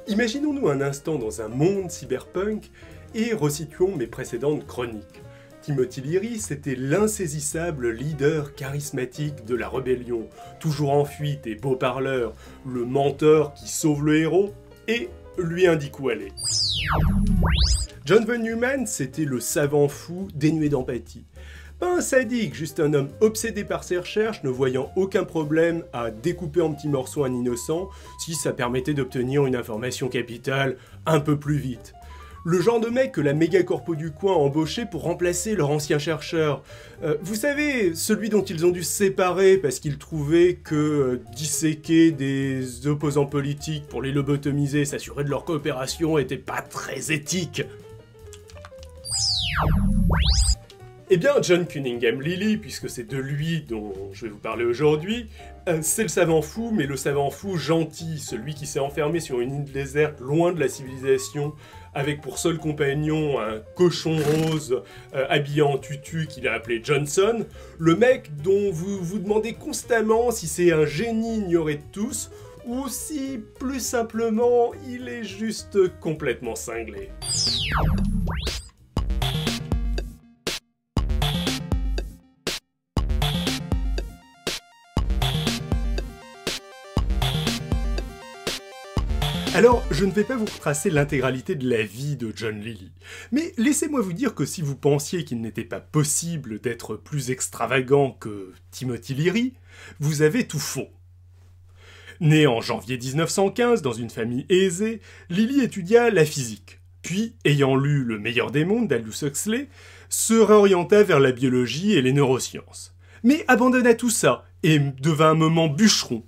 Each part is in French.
Imaginons-nous un instant dans un monde cyberpunk et resituons mes précédentes chroniques. Timothy Leary, c'était l'insaisissable leader charismatique de la rébellion, toujours en fuite et beau parleur, le mentor qui sauve le héros et lui indique où aller. John von Neumann, c'était le savant fou dénué d'empathie. Pas un sadique, juste un homme obsédé par ses recherches, ne voyant aucun problème à découper en petits morceaux un innocent si ça permettait d'obtenir une information capitale un peu plus vite. Le genre de mec que la méga corpo du coin a embauché pour remplacer leur ancien chercheur. Vous savez, celui dont ils ont dû se séparer parce qu'ils trouvaient que disséquer des opposants politiques pour les lobotomiser, s'assurer de leur coopération, était pas très éthique. Eh bien, John Cunningham Lilly, puisque c'est de lui dont je vais vous parler aujourd'hui, c'est le savant fou, mais le savant fou gentil, celui qui s'est enfermé sur une île déserte, loin de la civilisation, avec pour seul compagnon un cochon rose habillé en tutu qu'il a appelé Johnson, le mec dont vous vous demandez constamment si c'est un génie ignoré de tous, ou si, plus simplement, il est juste complètement cinglé. Alors, je ne vais pas vous retracer l'intégralité de la vie de John Lilly, mais laissez-moi vous dire que si vous pensiez qu'il n'était pas possible d'être plus extravagant que Timothy Leary, vous avez tout faux. Né en janvier 1915 dans une famille aisée, Lilly étudia la physique, puis, ayant lu Le meilleur des mondes d'Aldous Huxley, se réorienta vers la biologie et les neurosciences. Mais abandonna tout ça et devint un moment bûcheron.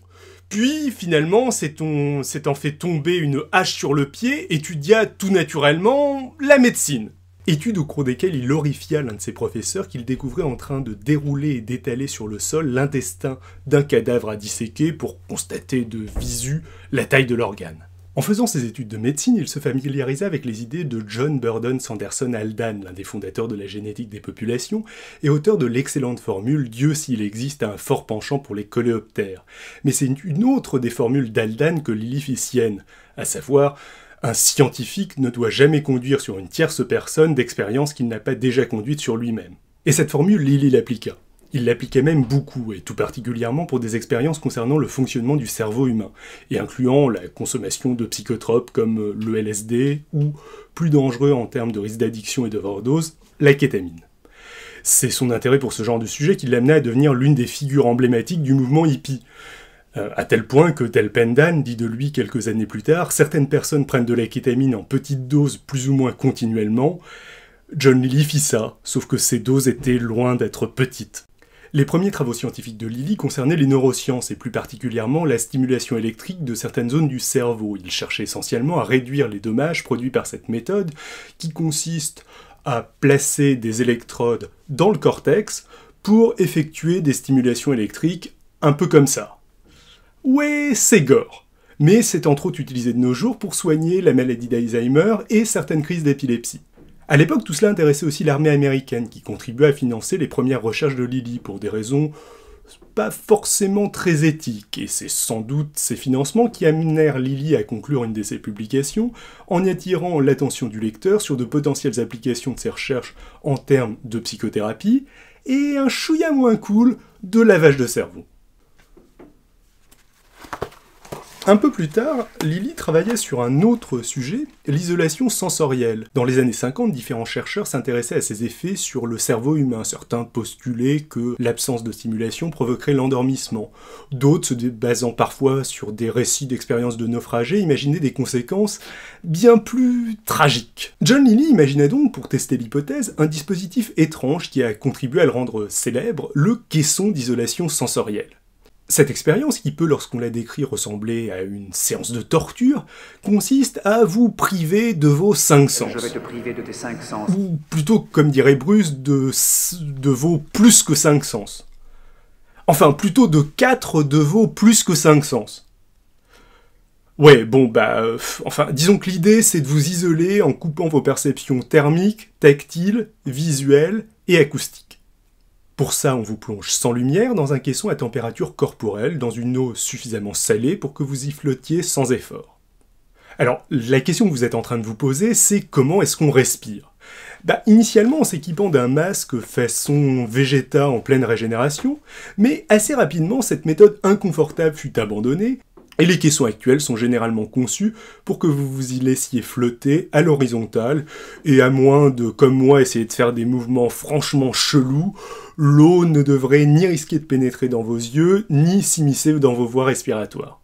Puis, finalement, s'étant fait tomber une hache sur le pied, étudia tout naturellement la médecine. Études au cours desquelles il horrifia l'un de ses professeurs qu'il découvrait en train de dérouler et d'étaler sur le sol l'intestin d'un cadavre à disséquer pour constater de visu la taille de l'organe. En faisant ses études de médecine, il se familiarisa avec les idées de John Burdon Sanderson Haldane, l'un des fondateurs de la génétique des populations, et auteur de l'excellente formule « Dieu s'il existe a un fort penchant pour les coléoptères ». Mais c'est une autre des formules d'Haldane que Lilly fit sienne, à savoir « Un scientifique ne doit jamais conduire sur une tierce personne d'expérience qu'il n'a pas déjà conduite sur lui-même ». Et cette formule, Lilly l'appliqua. Il l'appliquait même beaucoup, et tout particulièrement pour des expériences concernant le fonctionnement du cerveau humain, et incluant la consommation de psychotropes comme le LSD, ou, plus dangereux en termes de risque d'addiction et d'overdose, la kétamine. C'est son intérêt pour ce genre de sujet qui l'amena à devenir l'une des figures emblématiques du mouvement hippie. À tel point que Tel Pendan dit de lui quelques années plus tard, certaines personnes prennent de la kétamine en petites doses plus ou moins continuellement. John Lilly fit ça, sauf que ces doses étaient loin d'être petites. Les premiers travaux scientifiques de Lilly concernaient les neurosciences et plus particulièrement la stimulation électrique de certaines zones du cerveau. Il cherchait essentiellement à réduire les dommages produits par cette méthode qui consiste à placer des électrodes dans le cortex pour effectuer des stimulations électriques un peu comme ça. Ouais, c'est gore, mais c'est entre autres utilisé de nos jours pour soigner la maladie d'Alzheimer et certaines crises d'épilepsie. À l'époque, tout cela intéressait aussi l'armée américaine, qui contribuait à financer les premières recherches de Lilly pour des raisons pas forcément très éthiques, et c'est sans doute ces financements qui amenèrent Lilly à conclure une de ses publications, en y attirant l'attention du lecteur sur de potentielles applications de ses recherches en termes de psychothérapie, et un chouïa moins cool de lavage de cerveau. Un peu plus tard, Lilly travaillait sur un autre sujet, l'isolation sensorielle. Dans les années 50, différents chercheurs s'intéressaient à ses effets sur le cerveau humain. Certains postulaient que l'absence de stimulation provoquerait l'endormissement. D'autres, se basant parfois sur des récits d'expériences de naufragés, imaginaient des conséquences bien plus tragiques. John Lilly imagina donc, pour tester l'hypothèse, un dispositif étrange qui a contribué à le rendre célèbre, le caisson d'isolation sensorielle. Cette expérience, qui peut, lorsqu'on la décrit, ressembler à une séance de torture, consiste à vous priver de vos 5 sens. Je vais te priver de tes 5 sens. Ou plutôt, comme dirait Bruce, de vos plus que 5 sens. Enfin, plutôt de 4 de vos plus que 5 sens. Ouais, bon, disons que l'idée, c'est de vous isoler en coupant vos perceptions thermiques, tactiles, visuelles et acoustiques. Pour ça, on vous plonge sans lumière dans un caisson à température corporelle, dans une eau suffisamment salée pour que vous y flottiez sans effort. Alors, la question que vous êtes en train de vous poser, c'est comment est-ce qu'on respire? Initialement en s'équipant d'un masque façon Vegeta en pleine régénération, mais assez rapidement cette méthode inconfortable fut abandonnée, et les caissons actuels sont généralement conçus pour que vous vous y laissiez flotter à l'horizontale, et à moins de, comme moi, essayer de faire des mouvements franchement chelous, l'eau ne devrait ni risquer de pénétrer dans vos yeux, ni s'immiscer dans vos voies respiratoires.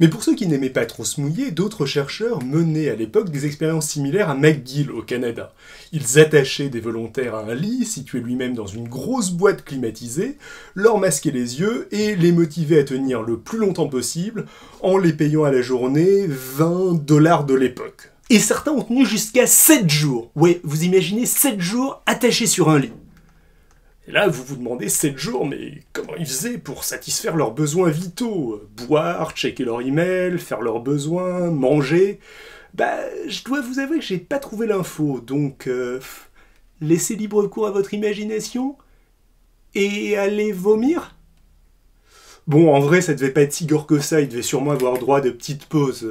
Mais pour ceux qui n'aimaient pas trop se mouiller, d'autres chercheurs menaient à l'époque des expériences similaires à McGill au Canada. Ils attachaient des volontaires à un lit, situé lui-même dans une grosse boîte climatisée, leur masquaient les yeux et les motivaient à tenir le plus longtemps possible en les payant à la journée 20 $ de l'époque. Et certains ont tenu jusqu'à 7 jours. Ouais, vous imaginez 7 jours attachés sur un lit. Et là, vous vous demandez 7 jours, mais comment ils faisaient pour satisfaire leurs besoins vitaux? Boire, checker leur email, faire leurs besoins, manger? Je dois vous avouer que j'ai pas trouvé l'info, donc laissez libre cours à votre imagination et allez vomir? Bon, en vrai, ça devait pas être si gore que ça, ils devaient sûrement avoir droit à de petites pauses.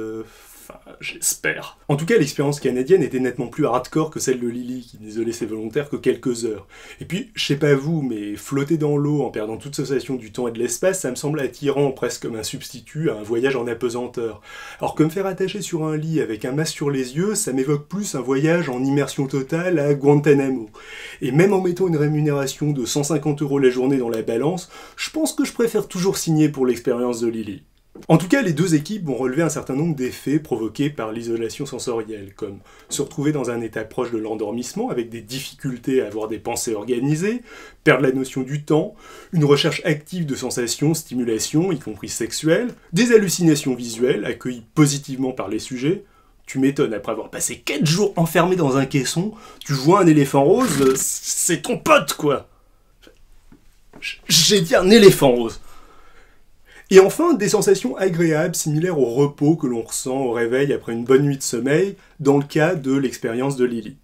J'espère. En tout cas, l'expérience canadienne était nettement plus hardcore que celle de Lily, qui n'isolait ses volontaires que quelques heures. Et puis, je sais pas vous, mais flotter dans l'eau en perdant toute sensation du temps et de l'espace, ça me semble attirant, presque comme un substitut à un voyage en apesanteur. Alors que me faire attacher sur un lit avec un masque sur les yeux, ça m'évoque plus un voyage en immersion totale à Guantanamo. Et même en mettant une rémunération de 150 € la journée dans la balance, je pense que je préfère toujours signer pour l'expérience de Lily. En tout cas, les deux équipes vont relever un certain nombre d'effets provoqués par l'isolation sensorielle, comme se retrouver dans un état proche de l'endormissement avec des difficultés à avoir des pensées organisées, perdre la notion du temps, une recherche active de sensations, stimulations, y compris sexuelles, des hallucinations visuelles accueillies positivement par les sujets. Tu m'étonnes, après avoir passé 4 jours enfermé dans un caisson, tu vois un éléphant rose, c'est ton pote quoi! J'ai dit un éléphant rose! Et enfin, des sensations agréables similaires au repos que l'on ressent au réveil après une bonne nuit de sommeil, dans le cas de l'expérience de Lily.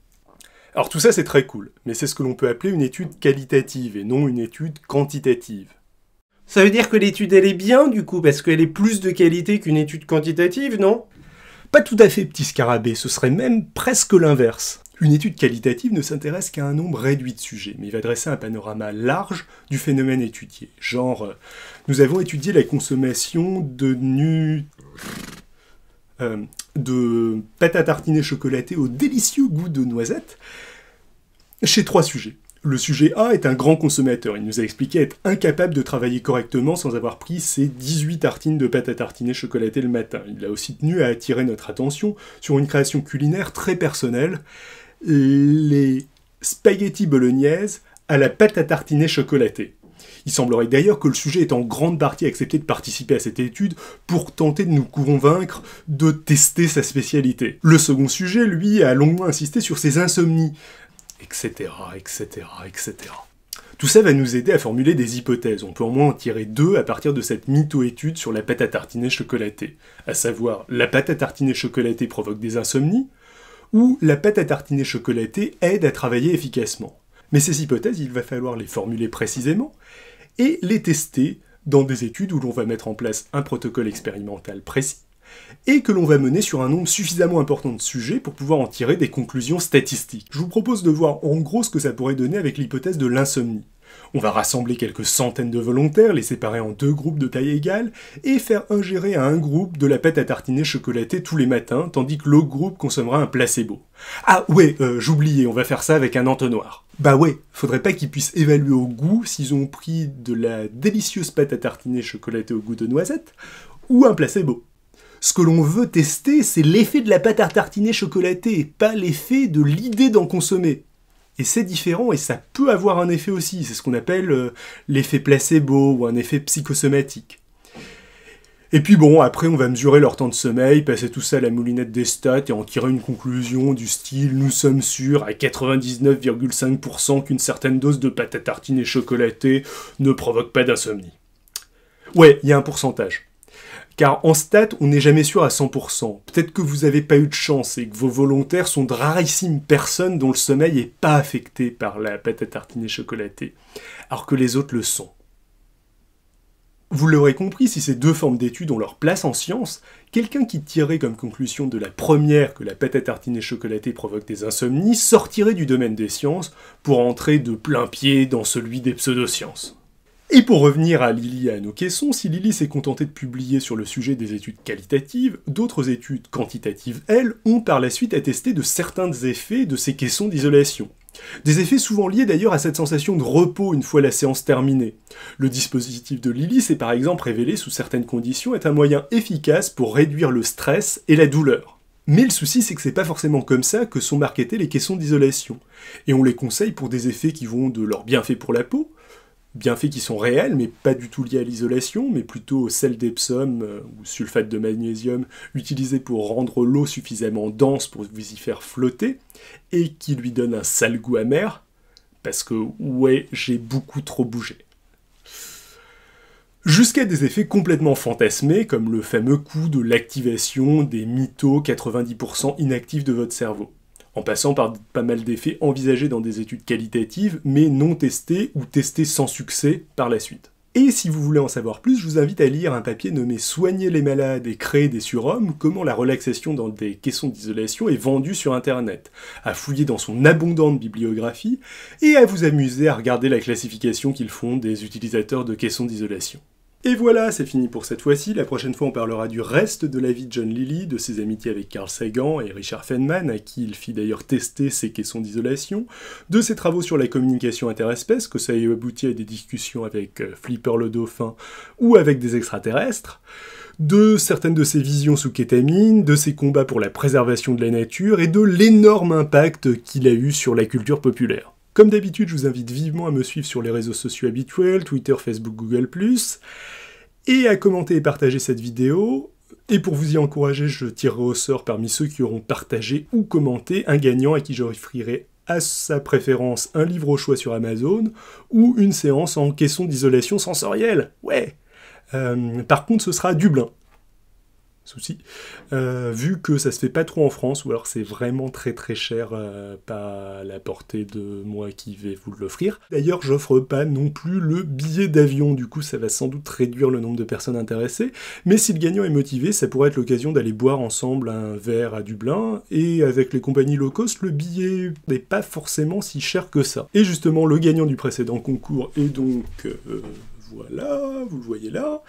Alors tout ça c'est très cool, mais c'est ce que l'on peut appeler une étude qualitative et non une étude quantitative. Ça veut dire que l'étude elle est bien du coup, parce qu'elle est plus de qualité qu'une étude quantitative, non? Pas tout à fait, petit scarabée, ce serait même presque l'inverse. Une étude qualitative ne s'intéresse qu'à un nombre réduit de sujets, mais il va dresser un panorama large du phénomène étudié. Genre, nous avons étudié la consommation de pâte à tartiner chocolatée au délicieux goût de noisette chez 3 sujets. Le sujet A est un grand consommateur. Il nous a expliqué être incapable de travailler correctement sans avoir pris ses 18 tartines de pâte à tartiner chocolatée le matin. Il a aussi tenu à attirer notre attention sur une création culinaire très personnelle, les spaghettis bolognaises à la pâte à tartiner chocolatée. Il semblerait d'ailleurs que le sujet ait en grande partie accepté de participer à cette étude pour tenter de nous convaincre de tester sa spécialité. Le second sujet, lui, a longuement insisté sur ses insomnies, etc., etc., etc. Tout ça va nous aider à formuler des hypothèses. On peut au moins en tirer 2 à partir de cette mytho-étude sur la pâte à tartiner chocolatée. À savoir, la pâte à tartiner chocolatée provoque des insomnies, ou la pâte à tartiner chocolatée aide à travailler efficacement. Mais ces hypothèses, il va falloir les formuler précisément, et les tester dans des études où l'on va mettre en place un protocole expérimental précis, et que l'on va mener sur un nombre suffisamment important de sujets pour pouvoir en tirer des conclusions statistiques. Je vous propose de voir en gros ce que ça pourrait donner avec l'hypothèse de l'insomnie. On va rassembler quelques centaines de volontaires, les séparer en 2 groupes de taille égale, et faire ingérer à un groupe de la pâte à tartiner chocolatée tous les matins, tandis que l'autre groupe consommera un placebo. Ah ouais, j'oubliais, on va faire ça avec un entonnoir. Bah ouais, faudrait pas qu'ils puissent évaluer au goût s'ils ont pris de la délicieuse pâte à tartiner chocolatée au goût de noisette, ou un placebo. Ce que l'on veut tester, c'est l'effet de la pâte à tartiner chocolatée, pas l'effet de l'idée d'en consommer. Et c'est différent, et ça peut avoir un effet aussi, c'est ce qu'on appelle l'effet placebo, ou un effet psychosomatique. Et puis bon, après on va mesurer leur temps de sommeil, passer tout ça à la moulinette des stats, et en tirer une conclusion du style « Nous sommes sûrs à 99,5% qu'une certaine dose de pâte à tartiner chocolatée ne provoque pas d'insomnie. » Ouais, il y a un pourcentage. Car en stats, on n'est jamais sûr à 100%. Peut-être que vous n'avez pas eu de chance et que vos volontaires sont de rarissimes personnes dont le sommeil n'est pas affecté par la pâte à tartiner chocolatée, alors que les autres le sont. Vous l'aurez compris, si ces deux formes d'études ont leur place en science, quelqu'un qui tirerait comme conclusion de la première que la pâte à tartiner chocolatée provoque des insomnies sortirait du domaine des sciences pour entrer de plein pied dans celui des pseudosciences. Et pour revenir à Lilly et à nos caissons, si Lilly s'est contentée de publier sur le sujet des études qualitatives, d'autres études quantitatives, elles, ont par la suite attesté de certains effets de ces caissons d'isolation. Des effets souvent liés d'ailleurs à cette sensation de repos une fois la séance terminée. Le dispositif de Lilly s'est par exemple révélé sous certaines conditions être un moyen efficace pour réduire le stress et la douleur. Mais le souci c'est que c'est pas forcément comme ça que sont marketés les caissons d'isolation. Et on les conseille pour des effets qui vont de leurs bienfaits pour la peau, bienfaits qui sont réels, mais pas du tout liés à l'isolation, mais plutôt au sel d'Epsom ou sulfate de magnésium utilisé pour rendre l'eau suffisamment dense pour vous y faire flotter, et qui lui donne un sale goût amer, parce que, ouais, j'ai beaucoup trop bougé. Jusqu'à des effets complètement fantasmés, comme le fameux coup de l'activation des mythos 90% inactifs de votre cerveau, en passant par pas mal d'effets envisagés dans des études qualitatives, mais non testés ou testés sans succès par la suite. Et si vous voulez en savoir plus, je vous invite à lire un papier nommé « Soigner les malades et créer des surhommes, comment la relaxation dans des caissons d'isolation est vendue sur internet », à fouiller dans son abondante bibliographie, et à vous amuser à regarder la classification qu'ils font des utilisateurs de caissons d'isolation. Et voilà, c'est fini pour cette fois-ci. La prochaine fois, on parlera du reste de la vie de John Lilly, de ses amitiés avec Carl Sagan et Richard Feynman, à qui il fit d'ailleurs tester ses caissons d'isolation, de ses travaux sur la communication interespèce, que ça ait abouti à des discussions avec Flipper le dauphin ou avec des extraterrestres, de certaines de ses visions sous kétamine, de ses combats pour la préservation de la nature et de l'énorme impact qu'il a eu sur la culture populaire. Comme d'habitude, je vous invite vivement à me suivre sur les réseaux sociaux habituels, Twitter, Facebook, Google+, et à commenter et partager cette vidéo. Et pour vous y encourager, je tirerai au sort parmi ceux qui auront partagé ou commenté un gagnant à qui j'offrirai à sa préférence un livre au choix sur Amazon ou une séance en caisson d'isolation sensorielle. Ouais. Par contre, ce sera à Dublin. Souci, vu que ça se fait pas trop en France, ou alors c'est vraiment très très cher, pas à la portée de moi qui vais vous l'offrir. D'ailleurs, j'offre pas non plus le billet d'avion, du coup ça va sans doute réduire le nombre de personnes intéressées, mais si le gagnant est motivé, ça pourrait être l'occasion d'aller boire ensemble un verre à Dublin, et avec les compagnies low cost, le billet n'est pas forcément si cher que ça. Et justement, le gagnant du précédent concours est donc... voilà, vous le voyez là.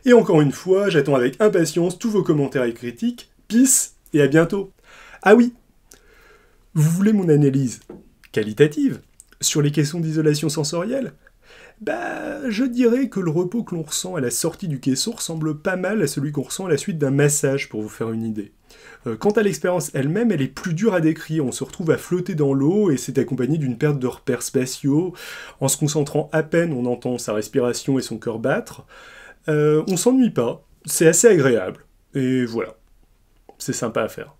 Et encore une fois, j'attends avec impatience tous vos commentaires et critiques. Peace et à bientôt. Ah oui, vous voulez mon analyse qualitative sur les caissons d'isolation sensorielle ? Bah, je dirais que le repos que l'on ressent à la sortie du caisson ressemble pas mal à celui qu'on ressent à la suite d'un massage, pour vous faire une idée. Quant à l'expérience elle-même, elle est plus dure à décrire. On se retrouve à flotter dans l'eau et c'est accompagné d'une perte de repères spatiaux. En se concentrant à peine, on entend sa respiration et son cœur battre. On s'ennuie pas, c'est assez agréable, et voilà, c'est sympa à faire.